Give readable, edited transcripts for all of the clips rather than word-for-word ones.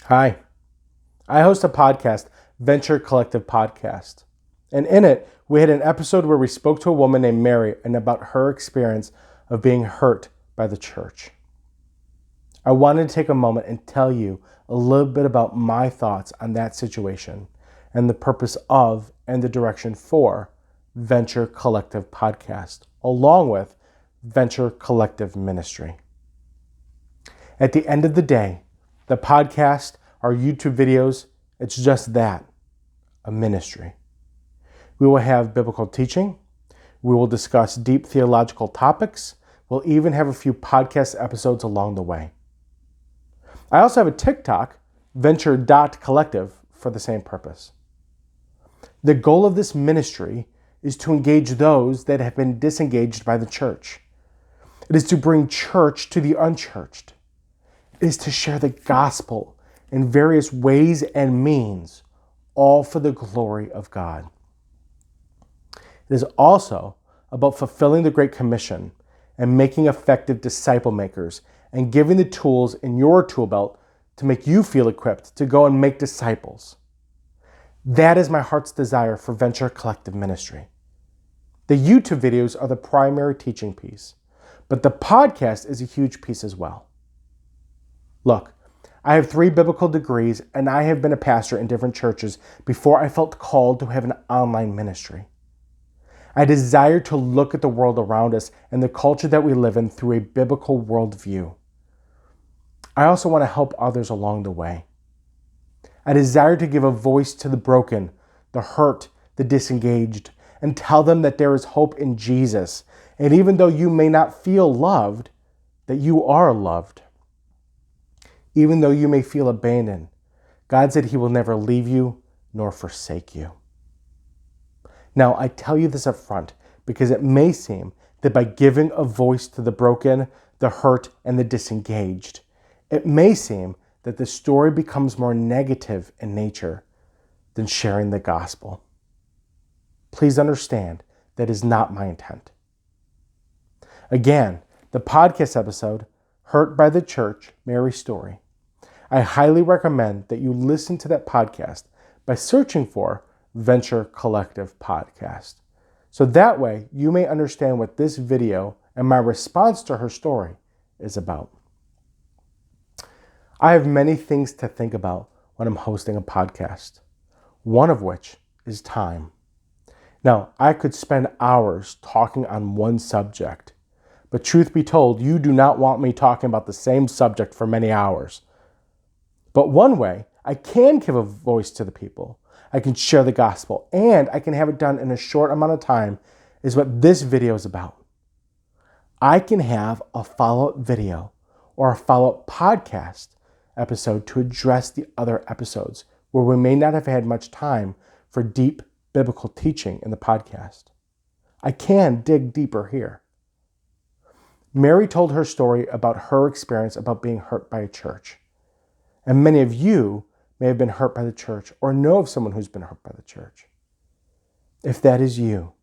Hi, I host a podcast, Venture Collective Podcast. And in it, we had an episode where we spoke to a woman named Mary and about her experience of being hurt by the church. I wanted to take a moment and tell you a little bit about my thoughts on that situation and the purpose of and the direction for Venture Collective Podcast, along with Venture Collective Ministry. At the end of the day, the podcast, our YouTube videos, it's just that, a ministry. We will have biblical teaching. We will discuss deep theological topics. We'll even have a few podcast episodes along the way. I also have a TikTok, venture.collective, for the same purpose. The goal of this ministry is to engage those that have been disengaged by the church. It is to bring church to the unchurched. It is to share the gospel in various ways and means, all for the glory of God. It is also about fulfilling the Great Commission and making effective disciple makers and giving the tools in your tool belt to make you feel equipped to go and make disciples. That is my heart's desire for Venture Collective Ministry. The YouTube videos are the primary teaching piece, but the podcast is a huge piece as well. Look, I have 3 biblical degrees and I have been a pastor in different churches before I felt called to have an online ministry. I desire to look at the world around us and the culture that we live in through a biblical worldview. I also want to help others along the way. I desire to give a voice to the broken, the hurt, the disengaged, and tell them that there is hope in Jesus. And even though you may not feel loved, that you are loved. Even though you may feel abandoned, God said He will never leave you nor forsake you. Now, I tell you this up front because it may seem that by giving a voice to the broken, the hurt, and the disengaged, it may seem that the story becomes more negative in nature than sharing the gospel. Please understand that is not my intent. Again, the podcast episode, Hurt by the Church, Mary's Story. I highly recommend that you listen to that podcast by searching for Venture Collective Podcast. So that way you may understand what this video and my response to her story is about. I have many things to think about when I'm hosting a podcast, one of which is time. Now, I could spend hours talking on one subject, but truth be told, you do not want me talking about the same subject for many hours. But one way I can give a voice to the people, I can share the gospel, and I can have it done in a short amount of time is what this video is about. I can have a follow-up video or a follow-up podcast episode to address the other episodes where we may not have had much time for deep biblical teaching in the podcast. I can dig deeper here. Mary told her story about her experience about being hurt by a church. And many of you may have been hurt by the church or know of someone who's been hurt by the church. If that is you,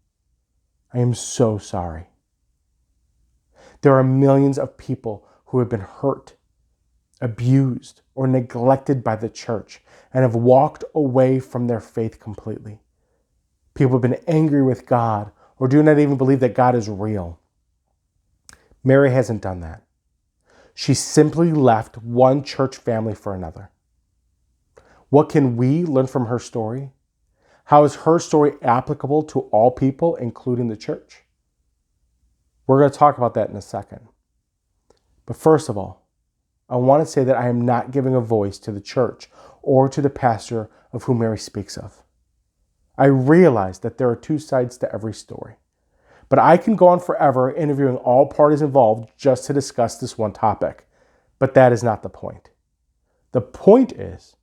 I am so sorry. There are millions of people who have been hurt, abused, or neglected by the church and have walked away from their faith completely. People have been angry with God or do not even believe that God is real. Mary hasn't done that. She simply left one church family for another. What can we learn from her story? How is her story applicable to all people, including the church? We're going to talk about that in a second. But first of all, I want to say that I am not giving a voice to the church or to the pastor of whom Mary speaks of. I realize that there are 2 sides to every story. But I can go on forever interviewing all parties involved just to discuss this one topic. But that is not the point. The point is,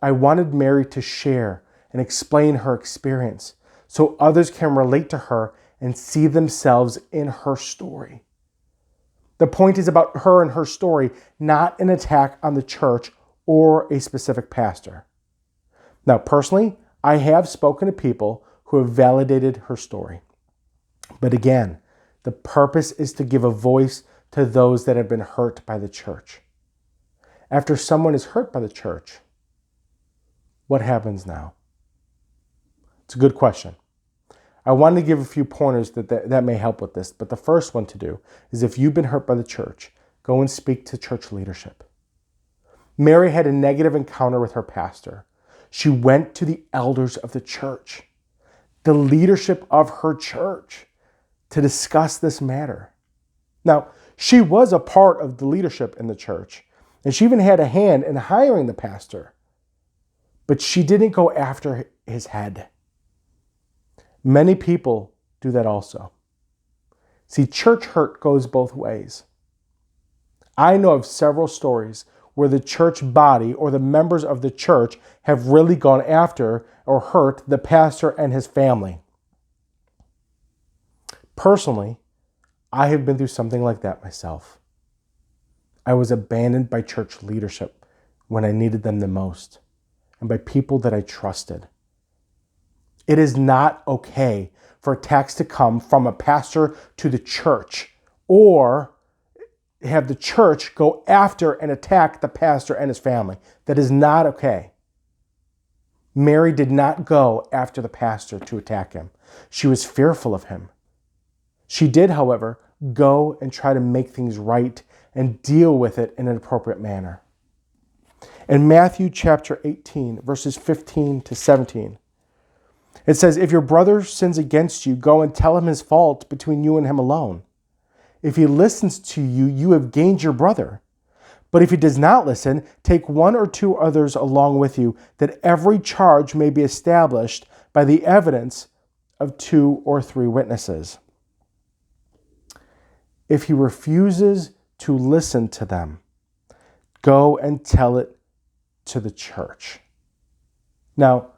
I wanted Mary to share and explain her experience so others can relate to her and see themselves in her story. The point is about her and her story, not an attack on the church or a specific pastor. Now, personally, I have spoken to people who have validated her story. But again, the purpose is to give a voice to those that have been hurt by the church. after someone is hurt by the church, what happens now? It's a good question. I wanted to give a few pointers that may help with this, but the first one to do is if you've been hurt by the church, go and speak to church leadership. Mary had a negative encounter with her pastor. She went to the elders of the church, the leadership of her church, to discuss this matter. Now, she was a part of the leadership in the church, and she even had a hand in hiring the pastor, but she didn't go after his head. Many people do that also. See, church hurt goes both ways. I know of several stories where the church body or the members of the church have really gone after or hurt the pastor and his family. Personally, I have been through something like that myself. I was abandoned by church leadership when I needed them the most, and by people that I trusted. It is not okay for attacks to come from a pastor to the church, or have the church go after and attack the pastor and his family. That is not okay. Mary did not go after the pastor to attack him. She was fearful of him. She did, however, go and try to make things right and deal with it in an appropriate manner. In Matthew chapter 18, verses 15 to 17, it says, "If your brother sins against you, go and tell him his fault between you and him alone. If he listens to you, you have gained your brother. But if he does not listen, take one or two others along with you, that every charge may be established by the evidence of 2 or 3 witnesses. If he refuses to listen to them, go and tell it to the church." Now,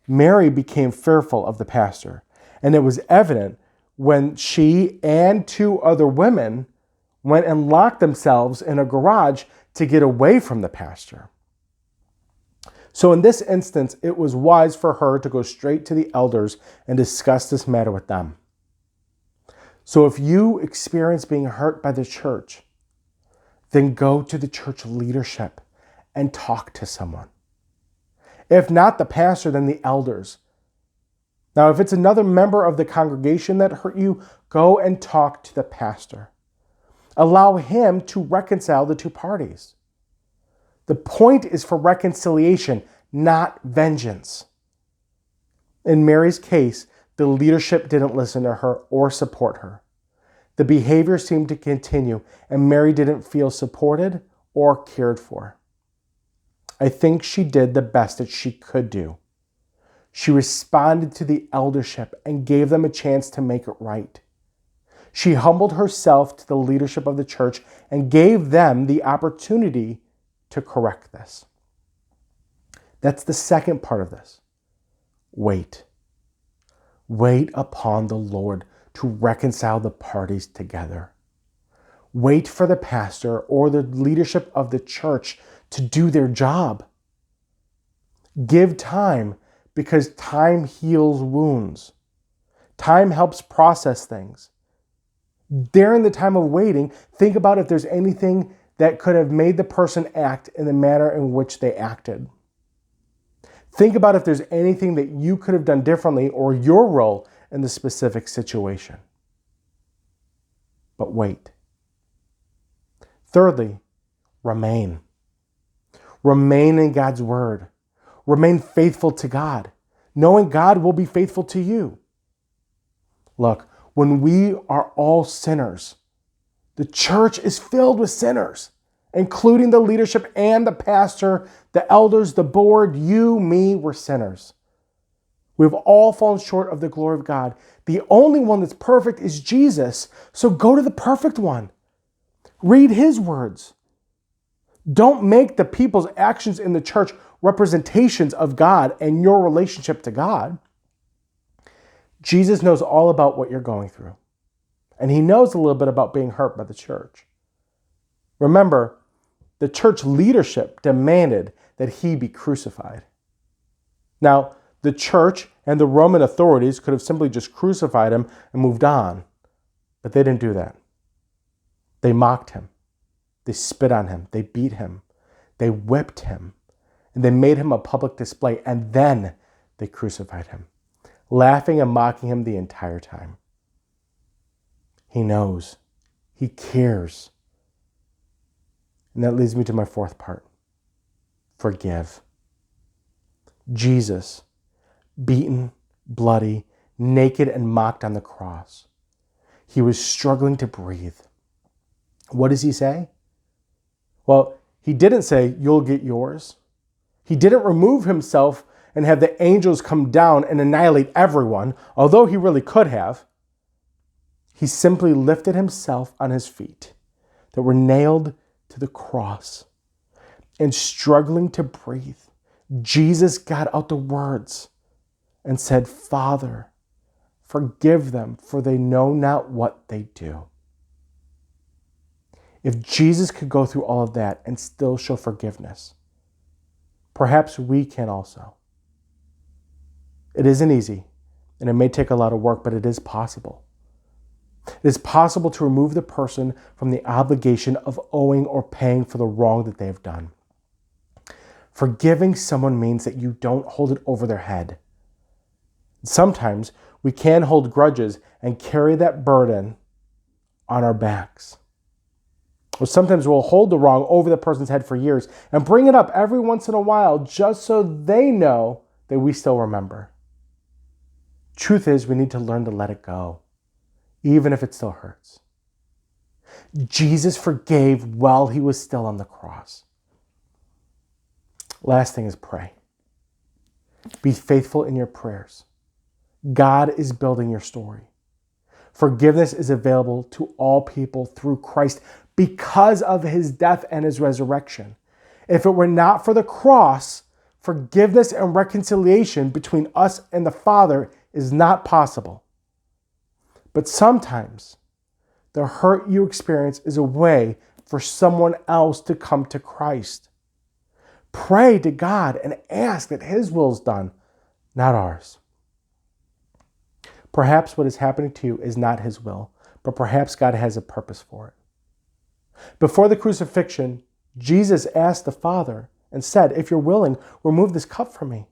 Mary became fearful of the pastor, and it was evident when she and 2 other women went and locked themselves in a garage to get away from the pastor. So in this instance, it was wise for her to go straight to the elders and discuss this matter with them. So if you experience being hurt by the church, then go to the church leadership and talk to someone. If not the pastor, then the elders. Now, if it's another member of the congregation that hurt you, go and talk to the pastor. Allow him to reconcile the 2 parties. The point is for reconciliation, not vengeance. In Mary's case, the leadership didn't listen to her or support her. The behavior seemed to continue, and Mary didn't feel supported or cared for. I think she did the best that she could do. She responded to the eldership and gave them a chance to make it right. She humbled herself to the leadership of the church and gave them the opportunity to correct this. That's the second part of this. Wait. Wait upon the Lord to reconcile the parties together. Wait for the pastor or the leadership of the church to do their job. Give time, because time heals wounds. Time helps process things. During the time of waiting, think about if there's anything that could have made the person act in the manner in which they acted. Think about if there's anything that you could have done differently or your role in the specific situation. But wait. Thirdly, remain. Remain in God's word. Remain faithful to God, knowing God will be faithful to you. Look, when we are all sinners, the church is filled with sinners, including the leadership and the pastor, the elders, the board, you, me, we're sinners. We've all fallen short of the glory of God. The only one that's perfect is Jesus, so go to the perfect one. Read his words. Don't make the people's actions in the church representations of God and your relationship to God. Jesus knows all about what you're going through, and he knows a little bit about being hurt by the church. Remember, the church leadership demanded that he be crucified. Now, the church and the Roman authorities could have simply just crucified him and moved on, but they didn't do that. They mocked him. They spit on him. They beat him. They whipped him, and they made him a public display, and then they crucified him, laughing and mocking him the entire time. He knows. He cares. And that leads me to my fourth part. Forgive. Jesus, beaten, bloody, naked, and mocked on the cross. He was struggling to breathe. What does he say? Well, he didn't say, "You'll get yours." He didn't remove himself and have the angels come down and annihilate everyone, although he really could have. He simply lifted himself on his feet that were nailed to the cross, and struggling to breathe, Jesus got out the words and said, "Father, forgive them, for they know not what they do." If Jesus could go through all of that and still show forgiveness, perhaps we can also. It isn't easy, and it may take a lot of work, but it is possible. It is possible to remove the person from the obligation of owing or paying for the wrong that they have done. Forgiving someone means that you don't hold it over their head. Sometimes we can hold grudges and carry that burden on our backs. Or sometimes we'll hold the wrong over the person's head for years and bring it up every once in a while just so they know that we still remember. Truth is, we need to learn to let it go, even if it still hurts. Jesus forgave while he was still on the cross. Last thing is pray. Be faithful in your prayers. God is building your story. Forgiveness is available to all people through Christ because of his death and his resurrection. If it were not for the cross, forgiveness and reconciliation between us and the Father is not possible. But sometimes the hurt you experience is a way for someone else to come to Christ. Pray to God and ask that his will is done, not ours. Perhaps what is happening to you is not his will, but perhaps God has a purpose for it. Before the crucifixion, Jesus asked the Father and said, "If you're willing, remove this cup from me.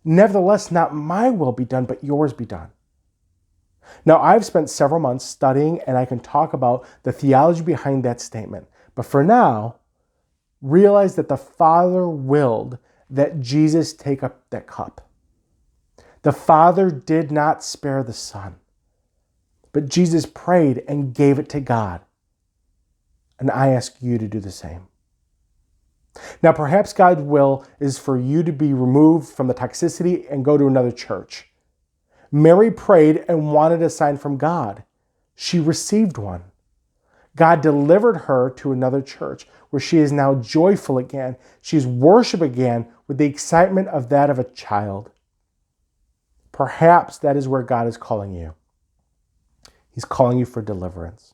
Nevertheless, not my will be done, but yours be done." Now, I've spent several months studying, and I can talk about the theology behind that statement. But for now, realize that the Father willed that Jesus take up that cup. The Father did not spare the Son, but Jesus prayed and gave it to God. And I ask you to do the same. Now, perhaps God's will is for you to be removed from the toxicity and go to another church. Mary prayed and wanted a sign from God. She received one. God delivered her to another church where she is now joyful again. She's worship again with the excitement of that of a child. Perhaps that is where God is calling you. He's calling you for deliverance.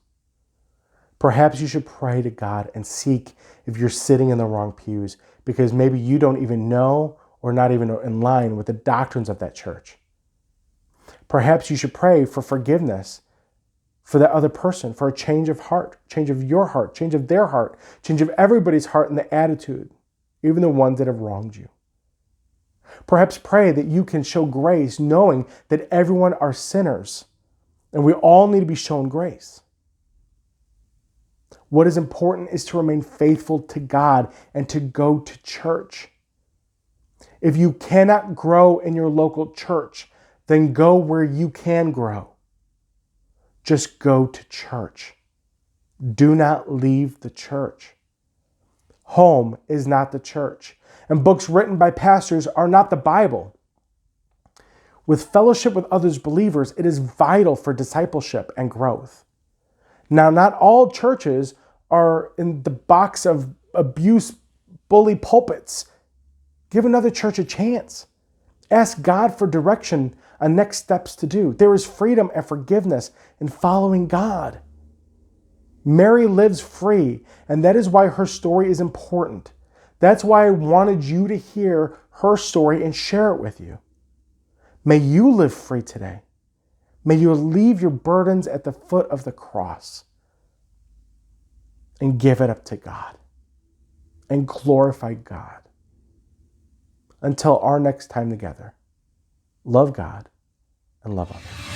Perhaps you should pray to God and seek if you're sitting in the wrong pews, because maybe you don't even know or not even in line with the doctrines of that church. Perhaps you should pray for forgiveness for that other person, for a change of heart, change of your heart, change of their heart, change of everybody's heart and the attitude, even the ones that have wronged you. Perhaps pray that you can show grace, knowing that everyone are sinners and we all need to be shown grace. What is important is to remain faithful to God and to go to church. If you cannot grow in your local church, then go where you can grow. Just go to church. Do not leave the church. Home is not the church, and books written by pastors are not the Bible. With fellowship with others believers, it is vital for discipleship and growth. Now, not all churches are in the box of abuse, bully pulpits. Give another church a chance. Ask God for direction on next steps to do. There is freedom and forgiveness in following God. Mary lives free, and that is why her story is important. That's why I wanted you to hear her story and share it with you. May you live free today. May you leave your burdens at the foot of the cross and give it up to God. and glorify God. Until our next time together, love God and love others.